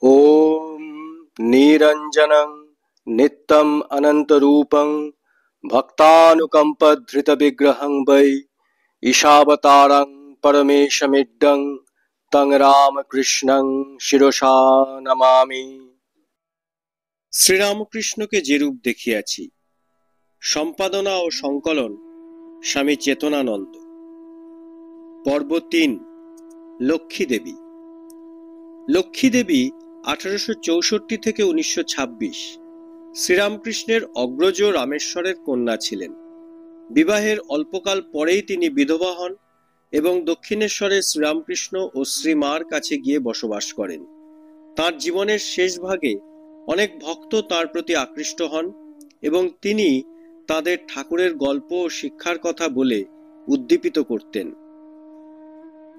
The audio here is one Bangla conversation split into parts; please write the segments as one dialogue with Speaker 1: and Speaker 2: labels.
Speaker 1: ॐ निरञ्जनं नित्यम् अनन्तरूपं भक्तानुकम्पधृतविग्रहं वै ईशावतारं परमेशमिड्डं तं রামকৃষ্ণং শিরসা নমামি। শ্রীরামকৃষ্ণকে যেরূপ দেখিয়াছি। সম্পাদনা ও সংকলন স্বামী চেতনানন্দ। পর্ব ৩। লক্ষ্মী দেবী। লক্ষ্মী দেবী 1864 থেকে 1926 শ্রীরামকৃষ্ণের অগ্রজ রামেশ্বরের কন্যা ছিলেন। বিবাহের অল্পকাল পরেই তিনি বিধবা হন এবং দক্ষিণেশ্বরে শ্রীরামকৃষ্ণ ও শ্রীমার কাছে গিয়ে বসবাস করেন। তাঁর জীবনের শেষ ভাগে অনেক ভক্ত তাঁর প্রতি আকৃষ্ট হন এবং তিনি তাদের ঠাকুরের গল্প ও শিক্ষার কথা বলে উদ্দীপিত করতেন।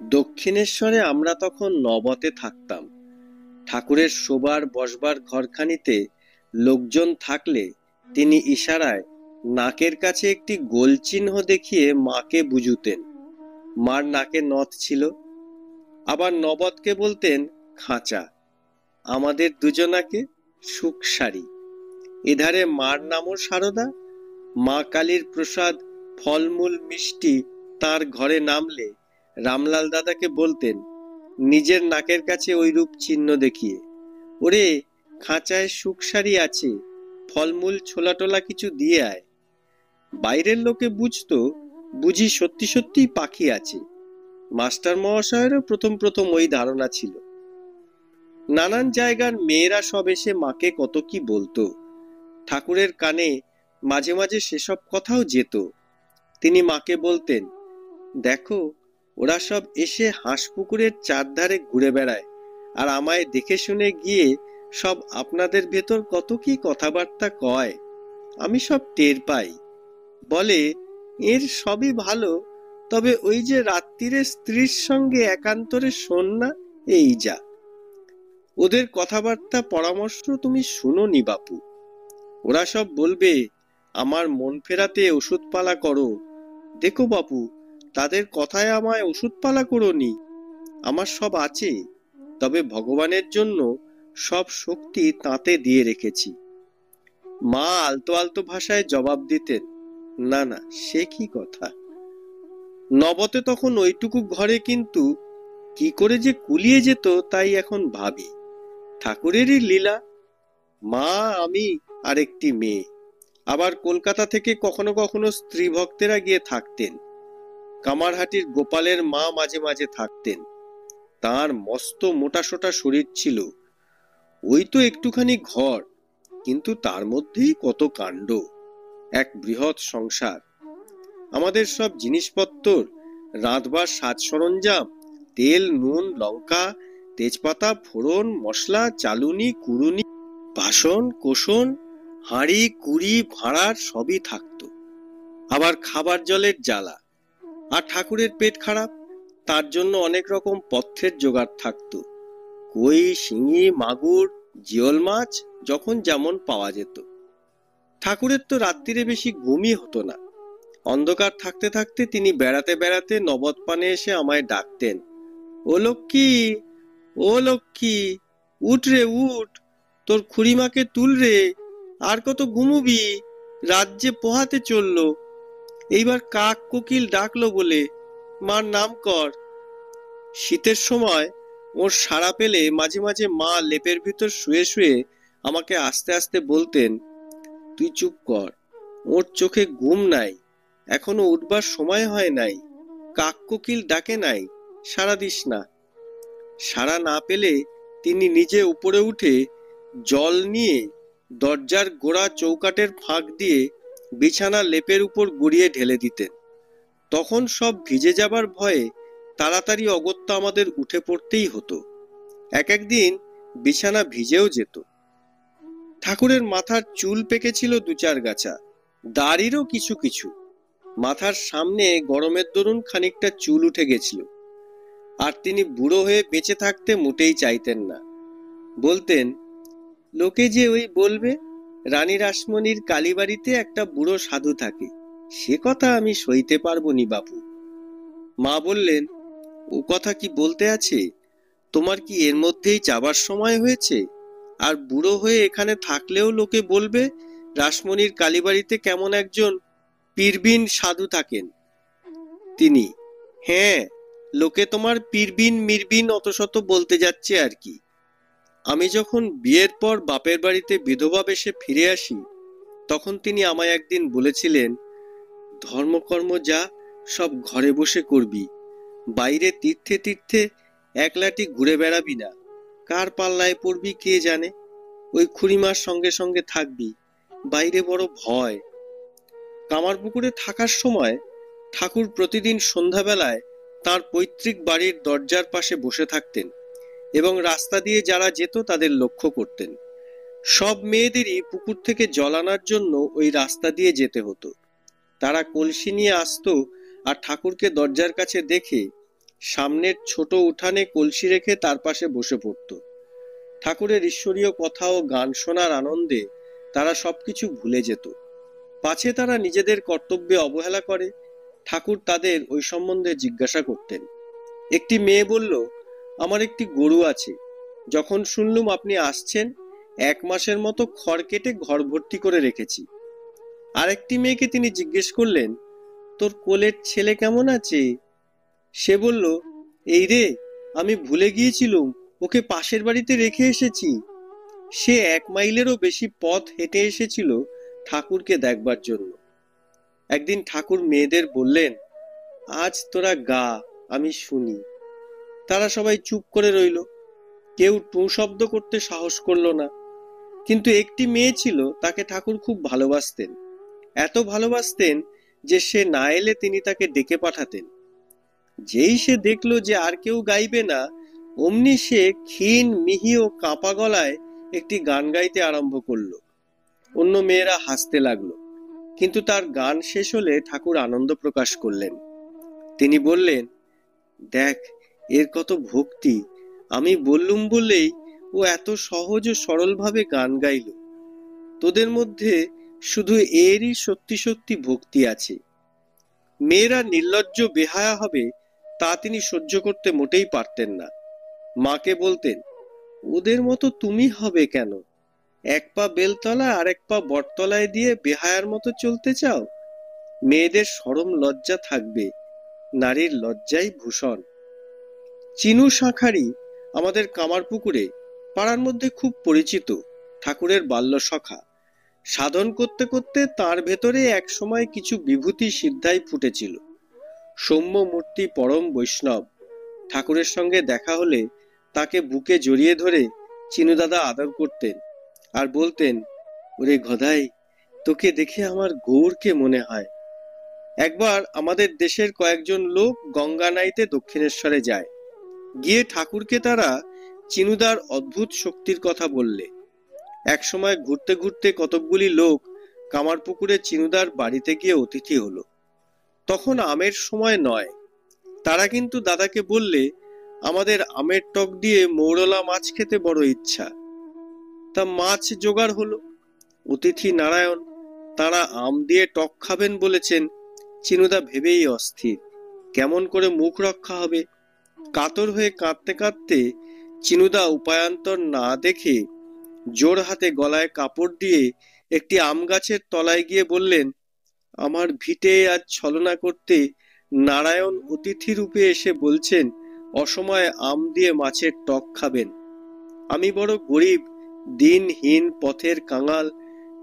Speaker 1: দক্ষিণেশ্বরে আমরা তখন নবতে থাকতাম। ঠাকুরের শোবার বসবার ঘরখানিতে লোকজন থাকলে তিনি ইশারায় নাকের কাছে একটি গোল চিহ্ন দেখিয়ে মাকে বুঝুতেন। মার নাকে নথ ছিল। আবার নবতকে বলতেন খাঁচা, আমাদের দুজনাকে সুখসারি। এধারে মার নামও সারদা। মা কালীর প্রসাদ ফলমূল মিষ্টি তার ঘরে নামলে রামলাল দাদাকে বলতেন নিজের নাকের কাছে ওই রূপ চিহ্ন দেখিয়ে, ওরে খাঁচায় সুখসারি আছে, ফলমূল ছোলা টোলা কিছু দিয়ে আয়। বাইরের লোকে বুঝতো বুঝি সত্যি সত্যি পাখি আছে। মাস্টার মহাশয়েরও প্রথম প্রথম ওই ধারণা ছিল। নানান জায়গার মেয়েরা সব এসে মাকে কত কি বলতো। ঠাকুরের কানে মাঝে মাঝে সেসব কথাও যেত। তিনি মাকে বলতেন, দেখো ওরা সব এসে হাঁসপুকুরের চারধারে ঘুরে বেড়ায়, আর আমায় দেখে শুনে গিয়ে সব আপনাদের ভেতর কত কি কথাবার্তা কয়, আমি সব টের পাই। বলে এর সবই ভালো, তবে ওই যে রাত্রিরে স্ত্রীর সঙ্গে একান্তরে শোন না, এই যা। ওদের কথাবার্তা পরামর্শ তুমি শুনোনি বাপু। ওরা সব বলবে আমার মন ফেরাতে ওষুধপালা করো। দেখো বাপু, তাদের কথায় আমায় ওষুধপালা করোনি। আমার সব আছে, তবে ভগবানের জন্য সব শক্তি তাঁতে দিয়ে রেখেছি। মা আলতো আলতো ভাষায় জবাব দিতেন, না না সে কি কথা। নবতে তখন ওইটুকু ঘরে কিন্তু কি করে যে কুলিয়ে যেত তাই এখন ভাবি। ঠাকুরেরই লীলা। মা, আমি আর একটি মেয়ে। আবার কলকাতা থেকে কখনো কখনো স্ত্রী ভক্তেরা গিয়ে থাকতেন। কামারহাটির গোপালের মা মাঝে মাঝে থাকতেন। তার মস্ত মোটাসোটা শরীর ছিল। ওই তো একটুখানি ঘর, কিন্তু তার মধ্যেই কত কাণ্ড। এক বৃহৎ সংসার। আমাদের সব জিনিসপত্র, রাঁধবার সাজ সরঞ্জাম, তেল নুন লঙ্কা তেজপাতা ফোড়ন মশলা চালুনি কুড়ুনি বাসন কোসন হাঁড়ি কুড়ি ভাঁড়ার সবই থাকতো। আবার খাবার জলের জ্বালা। আর ঠাকুরের পেট খারাপ, তার জন্য অনেক রকম পথ্যের জোগাড় থাকতো। কই শিঙি মাগুর জিওল মাছ যখন যেমন পাওয়া যেত। ঠাকুরের তো রাত্রিরে বেশি ঘুমই হতো না। অন্ধকার থাকতে থাকতে তিনি বেড়াতে বেড়াতে নবদ পানে এসে আমায় ডাকতেন, ও লক্ষ্মী, ও লক্ষ্মী, উঠ রে উঠ, তোর খুড়িমাকে তুল রে, আর কত ঘুমুবি, রাত যে পোহাতে চললো। এইবার কাক কোকিল ডাকলো বলে মার নাম কর। শীতের সময় ওর সাড়া পেলে মাঝে মাঝে মা লেপের ভিতর শুয়ে শুয়ে আমাকে আস্তে আস্তে বলতেন, তুই চুপ কর, ওর চোখে ঘুম নাই, এখনো উঠবার সময় হয় নাই, কাক কোকিল ডাকে নাই, সাড়া দিস না। সাড়া না পেলে তিনি নিজে উপরে উঠে জল নিয়ে দরজার গোড়া চৌকাটের ফাঁক দিয়ে বিছানা লেপের উপর গড়িয়ে ঢেলে দিতেন। তখন সব ভিজে যাবার ভয়ে তাড়াতাড়ি অগত্যা আমাদের উঠে পড়তেই হতো। এক একদিন বিছানা ভিজেও যেত। ঠাকুরের মাথার চুল পেকেছিল দু চার গাছা, দাড়িরও কিছু কিছু। মাথার সামনে গরমের দরুন খানিকটা চুল উঠে গেছিল। আর তিনি বুড়ো হয়ে বেঁচে থাকতে মোটেই চাইতেন না। বলতেন, লোকে যে ওই বলবে রানী রাসমণির কালীবাড়িতে একটা বুড়ো সাধু থাকে, সে কথা আমি সইতে পারবো নি বাপু। মা বললেন, ও কথা কি বলতে আছে, তোমার কি এর মধ্যেই যাবার সময় হয়েছে? আর বুড়ো হয়ে এখানে থাকলেও লোকে বলবে রাসমণির কালীবাড়িতে কেমন একজন পীরবিন সাধু থাকেন। তিনি: হ্যাঁ, লোকে তোমার পীরবিন মিরবিন অত শত বলতে যাচ্ছে আর কি। আমি যখন বিয়ের পর বাপের বাড়িতে বিধবা বেশে ফিরে আসি, তখন তিনি আমায় একদিন বলেছিলেন, ধর্মকর্ম যা সব ঘরে বসে করবি, বাইরে তীর্থে তীর্থে একলাটি ঘুরে বেড়াবি না, কার পাল্লায় পড়বি কে জানে, ওই খুড়িমার সঙ্গে সঙ্গে থাকবি, বাইরে বড় ভয়। কামারপুকুরে থাকার সময় ঠাকুর প্রতিদিন সন্ধ্যাবেলায় তার পৈতৃক বাড়ির দরজার পাশে বসে থাকতেন এবং রাস্তা দিয়ে যারা যেত তাদের লক্ষ্য করতেন। সব মেয়েদেরই পুকুর থেকে জল আনার জন্য ওই রাস্তা দিয়ে যেতে হতো। তারা কলসি নিয়ে আসতো আর ঠাকুরকে দরজার কাছে দেখে সামনের ছোট উঠানে কলসি রেখে তার পাশে বসে পড়ত। ঠাকুরের ঈশ্বরীয় কথা ও গান শোনার আনন্দে তারা সবকিছু ভুলে যেত। পাছে তারা নিজেদের কর্তব্যে অবহেলা করে, ঠাকুর তাদের ওই সম্বন্ধে জিজ্ঞাসা করতেন। একটি মেয়ে বলল, আমার একটি গরু আছে, যখন শুনলুম আপনি আসছেন, 1 মাসের মতো খড় কেটে ঘর ভর্তি করে রেখেছি। আরেকটি মেয়েকে তিনি জিজ্ঞেস করলেন, তোর কোলের ছেলে কেমন আছে? সে বলল, এই রে, আমি ভুলে গিয়েছিলুম, ওকে পাশের বাড়িতে রেখে এসেছি। সে 1 মাইলেরও বেশি পথ হেঁটে এসেছিল ঠাকুরকে দেখবার জন্য। একদিন ঠাকুর মেয়েদের বললেন, আজ তোরা গা, আমি শুনি। তারা সবাই চুপ করে রইল, কেউ টুঁ শব্দ করতে সাহস করলো না। কিন্তু একটি মেয়ে ছিল, তাকে ঠাকুর খুব ভালোবাসতেন, এত ভালোবাসতেন যে সে না এলে তিনি তাকে ডেকে পাঠাতেন। যেই সে দেখলো যে আর কেউ গাইবে না, অমনি সে ক্ষীণ মিহি ও কাঁপা গলায় একটি গান গাইতে আরম্ভ করলো। অন্য মেয়েরা হাসতে লাগলো, কিন্তু তার গান শেষ হলে ঠাকুর আনন্দ প্রকাশ করলেন। তিনি বললেন, দেখ, এর কত ভক্তি, আমি বললুম বলেই ও এত সহজ ও সরলভাবে গান গাইল। তোদের মধ্যে শুধু এরই সত্যি সত্যি ভক্তি আছে। মেয়েরা নির্লজ্জ বেহায়া হবে তা তিনি সহ্য করতে মোটেই পারতেন না। মাকে বলতেন, ওদের মতো তুমি হবে কেন? 1 পা বেলতলা আর 1 পা বটতলায় দিয়ে বেহায়ার মতো চলতে চাও? মেয়েদের শরম লজ্জা থাকবে, নারীর লজ্জাই ভূষণ। চিনু শাঁখারি আমাদের কামারপুকুরে পাড়ার মধ্যে খুব পরিচিত ঠাকুরের বাল্য সখা। সাধন করতে করতে তার ভেতরে এক সময় কিছু বিভূতি সিদ্ধাই ফুটেছিল। সৌম্য মূর্তি পরম বৈষ্ণব। ঠাকুরের সঙ্গে দেখা হলে তাকে বুকে জড়িয়ে ধরে চিনুদাদা আদর করতেন আর বলতেন, ওরে গধাই, তোকে দেখে আমার গৌরকে মনে হয়। একবার আমাদের দেশের কয়েকজন লোক গঙ্গা নাইতে দক্ষিণেশ্বরে যায়। গিয়ে ঠাকুরকে তারা চিনুদার অদ্ভুত শক্তির কথা বললে। এক সময় ঘুরতে ঘুরতে কতকগুলি লোক কামারপুকুরে চিনুদার বাড়িতে গিয়ে অতিথি হলো। তখন আমের সময় নয়। তারা কিন্তু দাদাকে বললে, আমাদের আমের টক দিয়ে মৌরলা মাছ খেতে বড় ইচ্ছা। তা মাছ জোগাড় হলো। অতিথি নারায়ণ, তারা আম দিয়ে টক খাবেন বলেছেন। চিনুদা ভেবেই অস্থির, কেমন করে মুখ রক্ষা হবে। কাতর হয়ে কাঁদতে কাঁদতে চিনুদা উপায়ান্তর না দেখে জোর হাতে গলায় কাপড় দিয়ে একটি আম গাছের তলায় গিয়ে বললেন, আমার ভিটে আজ ছলনা করতে নারায়ণ অতিথি রূপে এসে বলছেন অসময়ে আম দিয়ে মাছের টক খাবেন। আমি বড় গরিব, দিনহীন, পথের কাঙাল,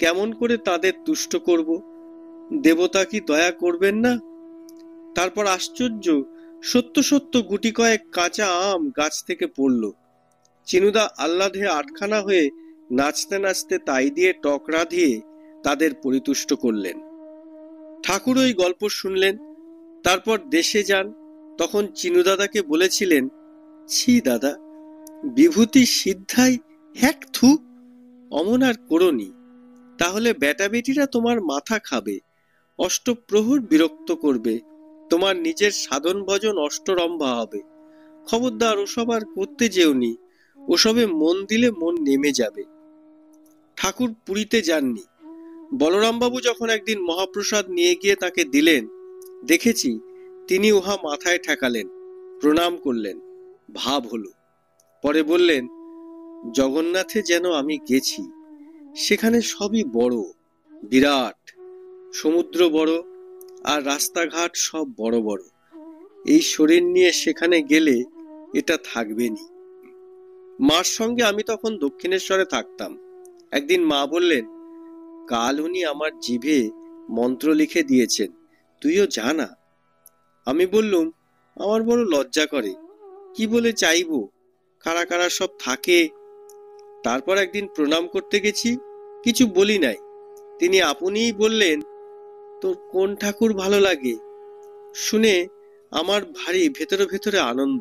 Speaker 1: কেমন করে তাদের তুষ্ট করব? দেবতা কি দয়া করবেন না? তারপর আশ্চর্য, সত্য সত্য গুটি কয়েক কাঁচা আম গাছ থেকে পড়ল। চিনুদা আহ্লাদে আটখানা হয়ে নাচতে নাচতে তাই দিয়ে টক রাঁধিয়ে তাদের পরিতুষ্ট করলেন। ঠাকুর ওই গল্প শুনলেন, তারপর দেশে যান। তখন চিনুদাদাকে বলেছিলেন, ছি দাদা, বিভূতি সিদ্ধাই হ্যাক থু, অমন আর করনি, তাহলে বেটা বেটিরা তোমার মাথা খাবে, অষ্টপ্রহর বিরক্ত করবে, তোমার নিজের সাধন ভজন অষ্টরম্ভা হবে। খবরদার ওসব আর করতে যেওনি, ওসবে মন দিলে মন নেমে যাবে। ঠাকুর পুরীতে যাননি। বলরামবাবু যখন একদিন মহাপ্রসাদ নিয়ে গিয়ে তাকে দিলেন, দেখেছি তিনি উহা মাথায় ঠেকালেন, প্রণাম করলেন। ভাব হলো, পরে বললেন, জগন্নাথে যেন আমি গেছি, সেখানে সবই বড়, বিরাট, সমুদ্র বড়, আর রাস্তাঘাট সব বড় বড়। এই শরীর নিয়ে সেখানে গেলে এটা থাকবেনি। মার সঙ্গে আমি তখন দক্ষিণেশ্বরে থাকতাম। একদিন মা বললেন, কাল উনি আমার জিভে মন্ত্র লিখে দিয়েছেন, তুইও জানা। আমি বললুম, আমার বড় লজ্জা করে, কি বলে চাইবো, কারা কারা সব থাকে। তারপর একদিন প্রণাম করতে গেছি, কিছু বলি নাই। তিনি আপনিই বললেন, তোর কোন ঠাকুর ভালো লাগে? শুনে আমার ভারী ভেতরে ভেতরে আনন্দ।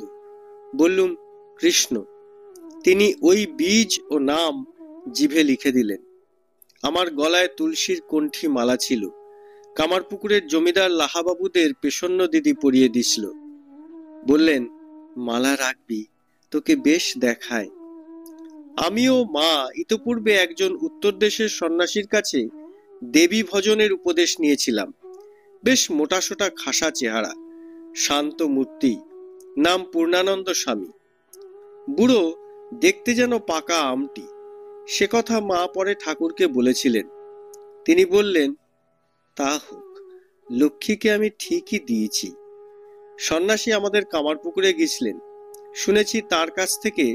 Speaker 1: বললুম, কৃষ্ণ। তিনি ওই বীজ ও নাম জিভে লিখে দিলেন। আমার গলায় তুলসীর কণ্ঠী মালা ছিল, কামারপুকুরের জমিদার লাহাবাবুদের পেশন্য দিদি পরিয়ে দিছিল। বললেন, মালা রাখবি, তোকে বেশ দেখায়। আমিও মা ইতপূর্বে একজন উত্তর দেশের সন্ন্যাসীর কাছে দেবী ভজনের উপদেশ নিয়েছিলাম। বেশ মোটাসোটা খাসা চেহারা, শান্ত মূর্তি, নাম পূর্ণানন্দ স্বামী। বুড়ো, দেখতে যেন পাকা আমটি। সে কথা মা পরে ঠাকুরকে বলেছিলেন। তিনি বললেন, তা হোক, লক্ষ্মীকে আমি ঠিকই দিয়েছি। সন্ন্যাসী আমাদের কামারপুকুরে গেছিলেন। শুনেছি তার কাছ থেকে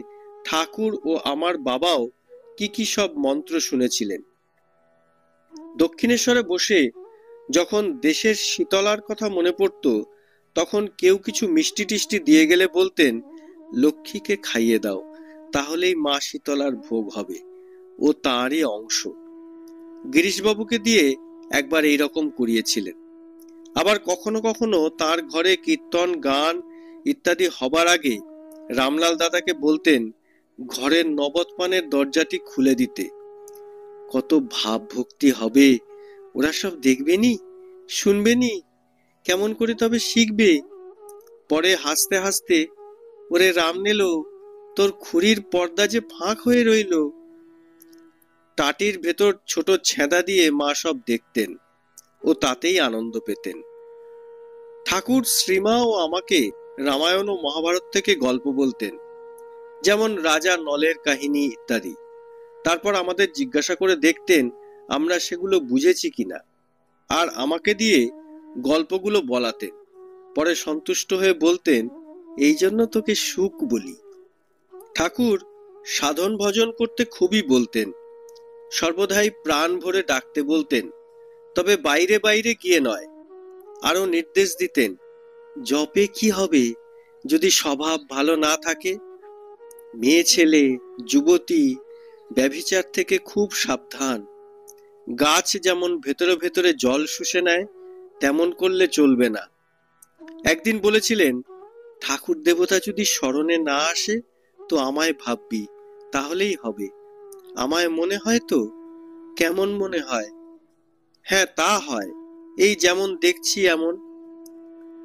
Speaker 1: ঠাকুর ও আমার বাবাও কি কি সব মন্ত্র শুনেছিলেন। দক্ষিণেশ্বরে বসে যখন দেশের শীতলার কথা মনে পড়ত, তখন কেউ কিছু মিষ্টি টিষ্টি দিয়ে গেলে বলতেন, লক্ষ্মীকে খাইয়ে দাও, তাহলেই মা শীতলার ভোগ হবে, ও তাঁরই অংশ। গিরিশবাবুকে দিয়ে একবার এইরকম করিয়েছিলেন। আবার কখনো কখনো তার ঘরে কীর্তন, গান ইত্যাদি হবার আগে রামলাল দাদাকে বলতেন ঘরের নবতপানের দরজাটি খুলে দিতে। কত ভাব ভক্তি হবে, ওরা সব দেখবেনি, শুনবেনি, কেমন করে তবে শিখবে। পরে হাসতে হাসতে, ওরে রামনেলো, তোর খুঁড়ির পর্দা যে ফাঁক হয়ে রইল। টাটির ভেতর ছোট ছেঁদা দিয়ে মা সব দেখতেন, ও তাতেই আনন্দ পেতেন। ঠাকুর শ্রীমা ও আমাকে রামায়ণ ও মহাভারত থেকে গল্প বলতেন, যেমন রাজা নলের কাহিনী ইত্যাদি। তারপর আমাদের জিজ্ঞাসা করে দেখতেন আমরা সেগুলো বুঝেছি কিনা, আর আমাকে দিয়ে গল্পগুলো বলাতেন। পরে সন্তুষ্ট হয়ে বলতেন, এই জন্য তোকে সুখ বলি। ঠাকুর সাধন ভজন করতে খুবই বলতেন, সর্বদাই প্রাণ ভরে ডাকতে বলতেন, তবে বাইরে বাইরে গিয়ে নয়। আরো নির্দেশ দিতেন, জপে কি হবে যদি স্বভাব ভালো না থাকে? মেয়ে ছেলে, যুবতী, ব্যভিচার থেকে খুব সাবধান। গাছ যেমন ভেতরে ভেতরে জল শুষে নেয়, তেমন করলে চলবে না। একদিন বলেছিলেন, ঠাকুর দেবতা যদি স্মরণে না আসে তো আমায় ভাববি, তাহলেই হবে। আমায় মনে হয় তো? কেমন মনে হয়? হ্যাঁ, তা হয়, এই যেমন দেখছি এমন।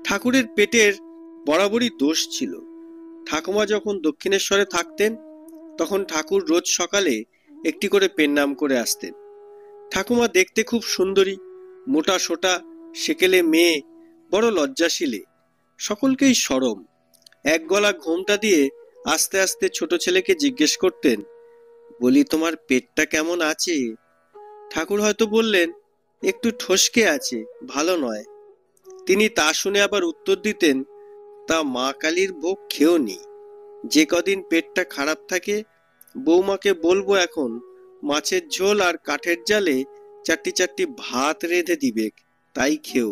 Speaker 1: ঠাকুরের পেটের বরাবরই দোষ ছিল। ঠাকুমা যখন দক্ষিণেশ্বরে থাকতেন, তখন ঠাকুর রোজ সকালে একটি করে পেন্নাম করে আসতেন। ঠাকুমা দেখতে খুব সুন্দরী, মোটা সোটা, সেকেলে মেয়ে, বড় লজ্জাশীলে, সকলকেই সরম। এক গলা ঘোমটা দিয়ে আস্তে আস্তে ছোট ছেলেকে জিজ্ঞেস করতেন, বলি তোমার পেটটা কেমন আছে? ঠাকুর হয়তো বললেন, একটু ঠসকে আছে, ভালো নয়। তিনি তা শুনে আবার উত্তর দিতেন, তা মা কালীর ভোগ খেও নি। যে কদিন পেটটা খারাপ থাকে, বৌমাকে বলবো এখন মাছের ঝোল আর কাঠের জালে চারটি চারটি ভাত রেঁধে দিবে, তাই খেও।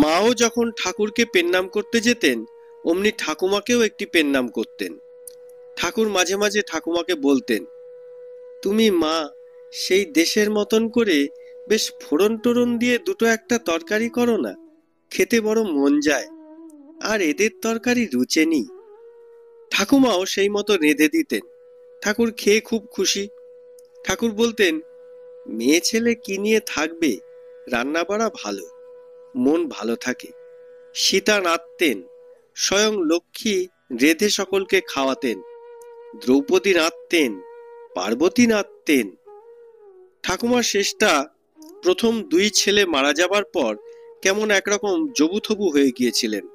Speaker 1: মাও যখন ঠাকুরকে পেন্নাম করতে যেতেন, অমনি ঠাকুমাকেও একটি পেন্নাম করতেন। ঠাকুর মাঝে মাঝে ঠাকুমাকে বলতেন, তুমি মা সেই দেশের মতন করে বেশ ফোড়ন টোড়ন দিয়ে দুটো একটা তরকারি করো না, খেতে বড় মন যায়। আর এদের তরকারি রুচেনি। ঠাকুমাও সেই মতো রেঁধে দিতেন। ঠাকুর খেয়ে খুব খুশি। ঠাকুর বলতেন, মেয়ে ছেলে কি নিয়ে থাকবে, রান্না বাড়া ভালো, মন ভালো থাকে। সীতা নাড়তেন, স্বয়ং লক্ষ্মী রেঁধে সকলকে খাওয়াতেন। দ্রৌপদী নাড়তেন, পার্বতী নাড়তেন। ঠাকুমার শেষটা প্রথম দুই ছেলে মারা যাবার পর কেমন একরকম জবুথবু হয়ে গিয়েছিলেন।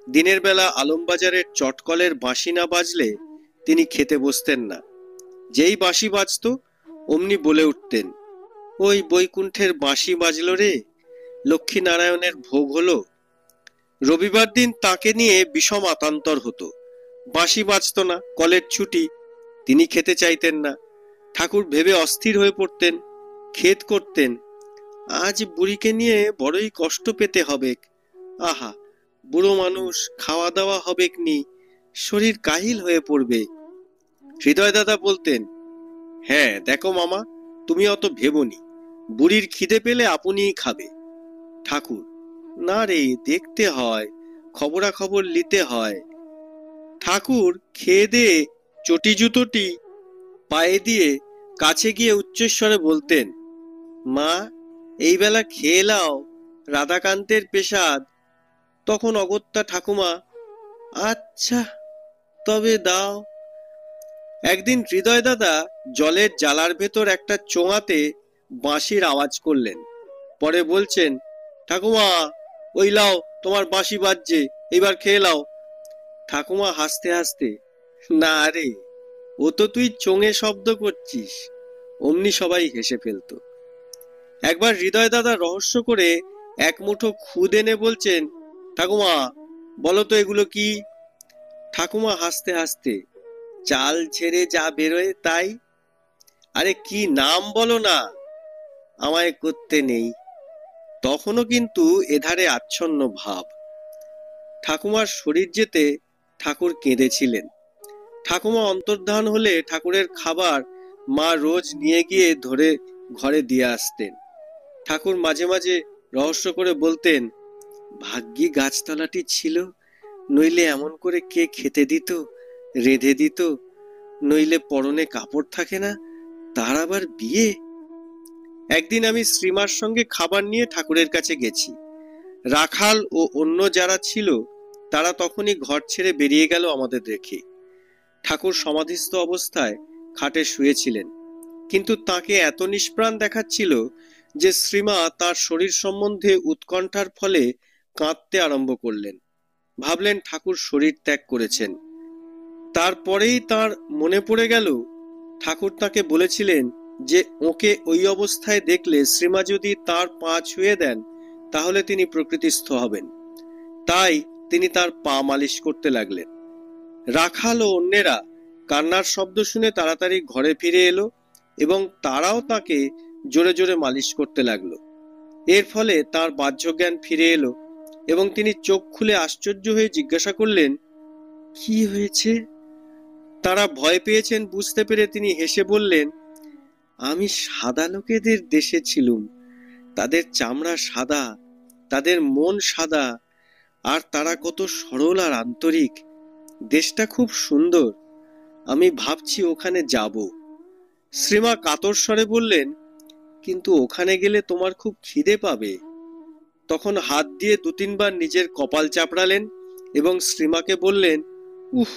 Speaker 1: দিনের বেলা আলমবাজারের চটকলের বাঁশি না বাজলে তিনি খেতে বসতেন না। যেই বাঁশি বাজতো অমনি বলে উঠতেন, ওই বৈকুণ্ঠের বাঁশি বাজলো রে, লক্ষ্মীনারায়ণের ভোগ হলো। রবিবার দিন তাকে নিয়ে বিষম আতান্তর হতো। বাঁশি বাজতো না, কলের ছুটি, তিনি খেতে চাইতেন না। ঠাকুর ভেবে অস্থির হয়ে পড়তেন, খেদ করতেন, আজ বুড়িকে নিয়ে বড়ই কষ্ট পেতে হবে। আহা, বুড়ো মানুষ, খাওয়া দাওয়া হবে নি, শরীর কাহিল হয়ে পড়বে। হৃদয় দাদা বলতেন, হ্যাঁ দেখো মামা, তুমি অত ভেবোনি, বুড়ির খিদে পেলে আপনিই খাবে। ঠাকুর, না রে, দেখতে হয়, খবরাখবর নিতে হয়। ঠাকুর খেয়ে দিয়ে চটি জুতোটি পায়ে দিয়ে কাছে গিয়ে উচ্চস্বরে বলতেন, মা, এই বেলা খেয়ে লাও, রাধাকান্তের পেশাদ। তখন অগত্যা ঠাকুমা, আচ্ছা তবে দাও। একদিন হৃদয় দাদা জলের জালার ভেতর একটা চোঙাতে বাঁশির আওয়াজ করলেন। পরে বলছেন, ঠাকুমা, ওই লাও, তোমার বাঁশি বাজছে, এইবার খেয়ে লাও। ঠাকুমা হাসতে হাসতে, না রে, ও তো তুই চোঙে শব্দ করছিস। অমনি সবাই হেসে ফেলতো। একবার হৃদয় দাদা রহস্য করে এক মুঠো খুদ এনে বলছেন, ঠাকুমা বলো তো এগুলো কি? ঠাকুমা হাসতে হাসতে, চাল ছেড়ে যা বেরোয় তাই। আরে কি নাম বলো না, আমায় করতে নেই। তখনও কিন্তু এধারে আচ্ছন্ন ভাব। ঠাকুমার শরীর যেতে ঠাকুর কেঁদেছিলেন। ঠাকুমা অন্তর্ধান হলে ঠাকুরের খাবার মা রোজ নিয়ে গিয়ে ধরে ঘরে দিয়ে আসতেন। ঠাকুর মাঝে মাঝে রহস্য করে বলতেন, ভাগ্যি গাছতলাটি ছিল, নইলে এমন করে কে খেতে দিত, রেঁধে দিত, নইলে পরনে কাপড় থাকে না, তার আবার বিয়ে। একদিন আমি শ্রীমার সঙ্গে খাবার নিয়ে ঠাকুরের কাছে গেছি। রাখাল ও অন্য যারা ছিল তারা তখনই ঘর ছেড়ে বেরিয়ে গেল আমাদের রেখে। ঠাকুর সমাধিস্থ অবস্থায় খাটে শুয়েছিলেন, কিন্তু তাকে এত নিষ্প্রাণ দেখাচ্ছিল যে শ্রীমা তার শরীর সম্বন্ধে উৎকণ্ঠার ফলে কাঁদতে আরম্ভ করলেন। ভাবলেন ঠাকুর শরীর ত্যাগ করেছেন। তারপরেই তার মনে পড়ে গেল ঠাকুর তাকে বলেছিলেন যে ওকে ওই অবস্থায় দেখলে শ্রীমা যদি তার পা ছুঁয়ে দেন তাহলে তিনি প্রকৃতিস্থ হবেন। তাই তিনি তার পা মালিশ করতে লাগলেন। রাখাল ও অন্যেরা কান্নার শব্দ শুনে তাড়াতাড়ি ঘরে ফিরে এলো এবং তারাও তাকে জোরে জোরে মালিশ করতে লাগলো। এর ফলে তার বাহ্য জ্ঞান ফিরে এলো এবং তিনি চোখ খুলে আশ্চর্য হয়ে জিজ্ঞাসা করলেন, কি হয়েছে? তারা ভয় পেয়েছেন বুঝতে পেরে তিনি হেসে বললেন, আমি সাদা লোকেদের দেশে ছিলুম, তাদের চামড়া সাদা, তাদের মন সাদা, আর তারা কত সরল আর আন্তরিক। দেশটা খুব সুন্দর, আমি ভাবছি ওখানে যাব। শ্রীমা কাতর স্বরে বললেন, কিন্তু ওখানে গেলে তোমার খুব খিদে পাবে। তখন হাত দিয়ে দু তিনবার নিজের কপাল চাপড়ালেন এবং শ্রীমাকে বললেন, উফ,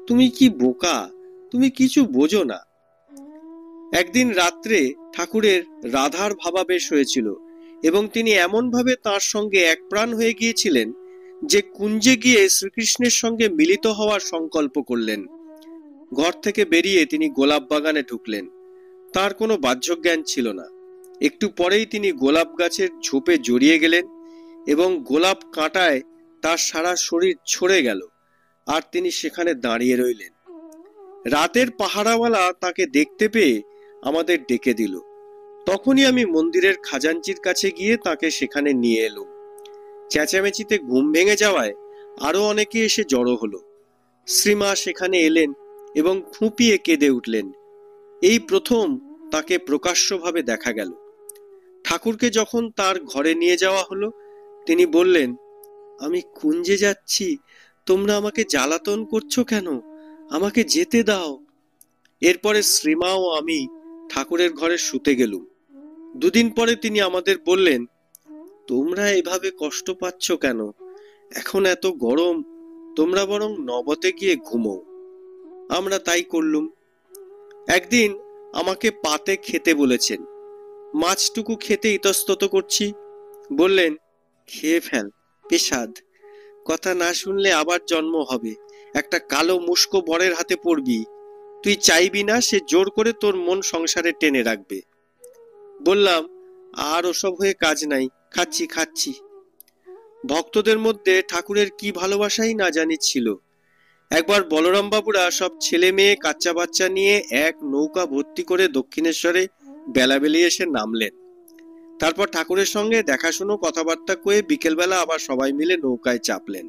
Speaker 1: তুমি কি বোকা, তুমি কিছু বোঝো না। একদিন রাত্রে ঠাকুরের রাধার ভাবাবেশ হয়েছিল এবং তিনি এমন ভাবে তার সঙ্গে এক প্রাণ হয়ে গিয়েছিলেন যে কুঞ্জে গিয়ে শ্রীকৃষ্ণের সঙ্গে মিলিত হওয়ার সংকল্প করলেন। ঘর থেকে বেরিয়ে তিনি গোলাপ বাগানে ঢুকলেন। তার কোনো বাহ্যজ্ঞান ছিল না। একটু পরেই তিনি গোলাপ গাছের ঝোপে জড়িয়ে গেলেন এবং গোলাপ কাঁটায় তার সারা শরীর ছড়ে গেল আর তিনি সেখানে দাঁড়িয়ে রইলেন। রাতের পাহারাওয়ালা তাকে দেখতে পেয়ে আমাদের ডেকে দিল। তখনই আমি মন্দিরের খাজাঞ্চির কাছে গিয়ে তাকে সেখানে নিয়ে এলুম। চেঁচামেচিতে ঘুম ভেঙে যাওয়ায় আরো অনেকে এসে জড়ো হলো। শ্রীমা সেখানে এলেন এবং ফুঁপিয়ে কেঁদে উঠলেন। এই প্রথম তাকে প্রকাশ্যভাবে দেখা গেল। ঠাকুরকে যখন তার ঘরে নিয়ে যাওয়া হলো তিনি বললেন, আমি কুঞ্জে যাচ্ছি, তোমরা আমাকে জ্বালাতন করছো কেন? আমাকে যেতে দাও। এরপরে শ্রীমা ও আমি ঠাকুরের ঘরে শুতে গেলুম। দুদিন পরে তিনি আমাদের বললেন, তোমরা এভাবে কষ্ট পাচ্ছ কেন? এখন এত গরম, তোমরা বরং নবতে গিয়ে ঘুমো। আমরা তাই করলুম। একদিন আমাকে পাতে খেতে বলেছেন। মাছটুকু খেতে ইতস্তত করছি। বললেন, খেয়ে ফেল, পেশাদ। কথা না শুনলে আবার জন্ম হবে, একটা কালো মুস্কো বরের হাতে পড়বি। তুই চাইবি না সে জোর করে তোর মন সংসারে টেনে রাখবে। বললাম, আর ওসব হয়ে কাজ নাই, খাচ্ছি খাচ্ছি। ভক্তদের মধ্যে ঠাকুরের কি ভালোবাসাই না জানি ছিল। একবার বলরাম বাবুরা সব ছেলে মেয়ে কাচ্চা বাচ্চা নিয়ে এক নৌকা ভর্তি করে দক্ষিণেশ্বরে বেলাবেলি এসে নামলেন। তারপর ঠাকুরের সঙ্গে দেখাশুনো কথাবার্তা কয়ে বিকেলবেলা আবার সবাই মিলে নৌকায় চাপলেন।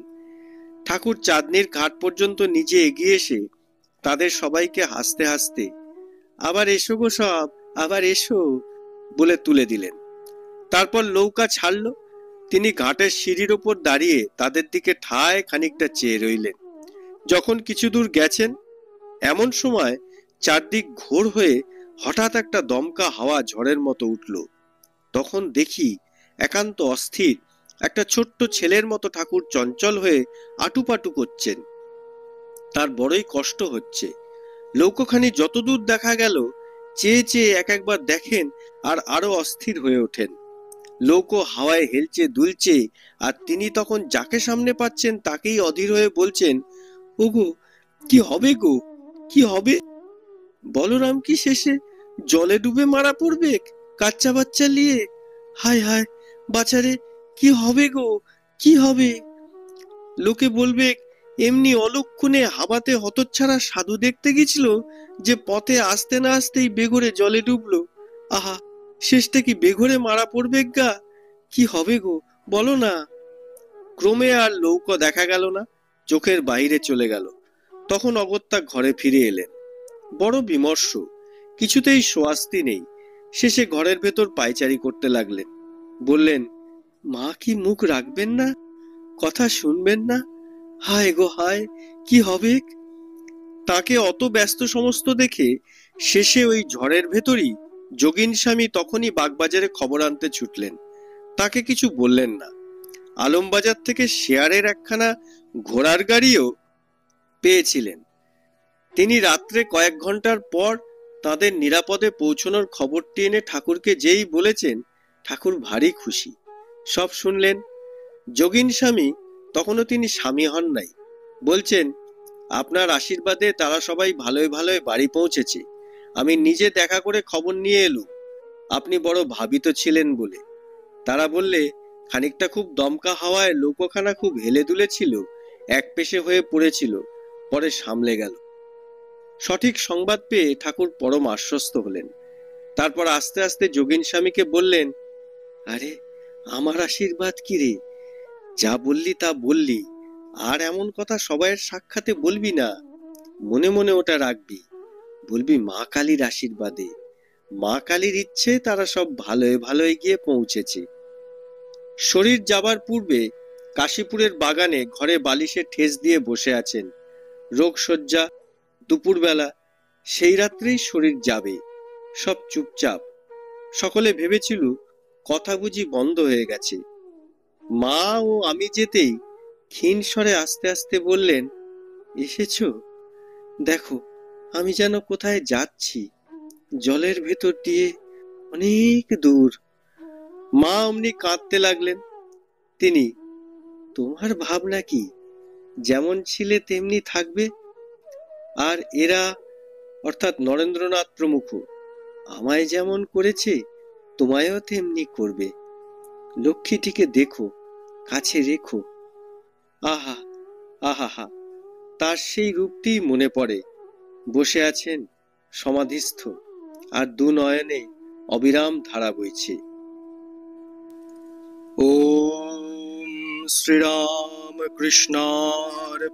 Speaker 1: ঠাকুর চাঁদনীর ঘাট পর্যন্ত নিজে এগিয়ে এসে তাদের সবাইকে হাসতে হাসতে আবার এসো গো সব, আবার এসো বলে তুলে দিলেন। তারপর নৌকা ছাড়ল। তিনি ঘাটের সিঁড়ির ওপর দাঁড়িয়ে তাদের দিকে ঠায় খানিকটা চেয়ে রইলেন। যখন কিছু দূর গেছেন, এমন সময় চারদিক ঘোর হয়ে হঠাৎ একটা দমকা হাওয়া ঝড়ের মতো উঠল। তখন দেখি একান্ত অস্থির একটা ছোট্ট ছেলের মতো ঠাকুর চঞ্চল হয়ে আটুপাটু করছেন। তার বড়ই কষ্ট হচ্ছে। নৌকোখানি যতদূর দেখা গেল, চেয়ে চেয়ে এক একবার দেখেন আর আরো অস্থির হয়ে ওঠেন। নৌকো হাওয়ায় হেলচে দুলছে, আর তিনি তখন যাকে সামনে পাচ্ছেন তাকেই অধীর হয়ে বলছেন, ওগো কি হবে গো, কি হবে? বলরাম কি শেষে জলে ডুবে মারা পড়বে কাচ্চা বাচ্চা নিয়ে? হায় হায় বাচারে, কি হবে গো, কি হবে? লোকে বলবে এমনি অলক্ষণে হাবাতে হতচ্ছাড়া সাধু দেখতে গেছিল যে পথে আসতে না আসতেই বেঘরে জলে ডুবলো। আহা, শেষটা কি বেঘরে মারা পড়বে গা? কি হবে গো, বলো না। ক্রমে আর নৌকা দেখা গেল না, চোখের বাইরে চলে গেল। তখন অগত্যা ঘরে ফিরে এলেন, বড় বিমর্ষ, কিছুতেই সোয়াস্তি নেই। শেষে ঘরের ভেতর পায়চারি করতে লাগলেন। বললেন, মা কি মুখ রাখবেন না, কথা শুনবেন না? হায় গো হায়, কি হবে? তাকে অত ব্যস্ত সমস্ত দেখে শেষে ওই ঝড়ের ভেতরই যোগিন স্বামী তখনই বাগবাজারে খবর আনতে ছুটলেন। তাকে কিছু বললেন না। আলমবাজার থেকে শেয়ারের একখানা ঘোড়ার গাড়িও পেয়েছিলেন। তিনি রাত্রে কয়েক ঘন্টার পর তাদের নিরাপদে পৌঁছানোর খবরটি এনে ঠাকুরকে যেই বলেছেন, ঠাকুর ভারী খুশি। সব শুনলেন। যোগিন স্বামী তখনও তিনি স্বামী হন নাই। বলছেন, আপনার আশীর্বাদে তারা সবাই ভালোই ভালোই বাড়ি পৌঁছেছে। আমি নিজে দেখা করে খবর নিয়ে এলুম, আপনি বড় ভাবিত ছিলেন বলে। তারা বললে, খানিকটা খুব দমকা হাওয়ায় নৌকোখানা খুব হেলে দুলে ছিল, এক পেশে হয়ে পড়েছিল, পরে সামলে গেল। সঠিক সংবাদ পেয়ে ঠাকুর পরম আশ্বস্ত হলেন। তারপর আস্তে আস্তে যোগিন স্বামীকে বললেন, আরে আমার আশীর্বাদ কি রে, যা বললি তা বললি, আর এমন কথা সবাইয়ের সাক্ষাতে বলবি না, মনে মনে ওটা রাখবি। বলবি মা কালীর আশীর্বাদে, মা কালীর ইচ্ছে তারা সব ভালোয় ভালোয় গিয়ে পৌঁছেছে। শরীর যাবার পূর্বে কাশীপুরের বাগানে ঘরে বালিশে ঠেস দিয়ে বসে আছেন। রোগ শয্যা, দুপুরবেলা, সেই রাত্রেই শরীর যাবে। সব চুপচাপ। সকলে ভেবেছিল কথা বুঝি বন্ধ হয়ে গেছে। মা ও আমি যেতেই ক্ষীণ স্বরে আস্তে আস্তে বললেন, এসেছো? দেখো আমি যেন কোথায় যাচ্ছি, জলের ভেতর দিয়ে, অনেক দূর। মা অমনি কাঁদতে লাগলেন। তিনি, তোমার ভাবনা কি, যেমন ছিলে তেমনি থাকবে। আর এরা, অর্থাৎ নরেন্দ্রনাথ প্রমুখ, আমায় যেমন করেছে তোমায়ও তেমনি করবে। লক্ষ্মীটিকে দেখো, কাছে রেখো। আহা, আহা, তার সেই রূপটি মনে পড়ে। বসে আছেন সমাধিস্থ, আর দু নয়নে অবিরাম ধারা বইছে। ওম শ্রীরাম কৃষ্ণার্পণমস্তু।